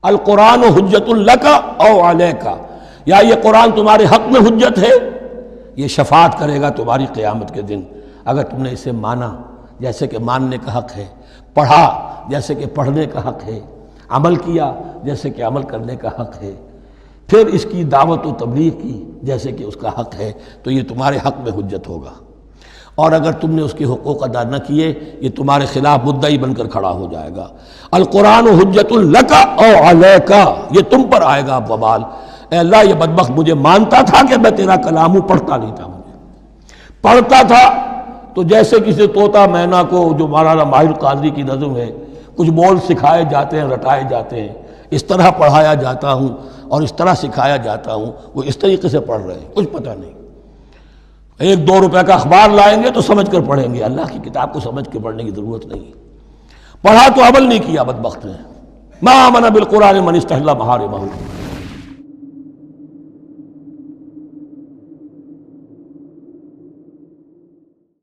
القرآن حجت لک او علیک، یا یہ قرآن تمہارے حق میں حجت ہے، یہ شفاعت کرے گا تمہاری قیامت کے دن اگر تم نے اسے مانا جیسے کہ ماننے کا حق ہے، پڑھا جیسے کہ پڑھنے کا حق ہے، عمل کیا جیسے کہ عمل کرنے کا حق ہے، پھر اس کی دعوت و تبلیغ کی جیسے کہ اس کا حق ہے، تو یہ تمہارے حق میں حجت ہوگا۔ اور اگر تم نے اس کے حقوق ادا نہ کیے، یہ تمہارے خلاف مدعی بن کر کھڑا ہو جائے گا۔ القرآن حجت لک او علیک، یہ تم پر آئے گا وبال۔ اے اللہ یہ بدبخت مجھے مانتا تھا کہ میں تیرا کلام ہوں، پڑھتا نہیں تھا، مجھے پڑھتا تھا تو جیسے کسی طوطا مینا کو، جو مولانا ماہر قاضی کی نظم ہے، کچھ بول سکھائے جاتے ہیں، رٹائے جاتے ہیں، اس طرح پڑھایا جاتا ہوں اور اس طرح سکھایا جاتا ہوں، وہ اس طریقے سے پڑھ رہے ہیں، کچھ پتہ نہیں۔ 1-2 روپے کا اخبار لائیں گے تو سمجھ کر پڑھیں گے، اللہ کی کتاب کو سمجھ کے پڑھنے کی ضرورت نہیں۔ پڑھا تو عمل نہیں کیا بدبخت نے۔ ما آمن بالقرآن من استحل محارمہ،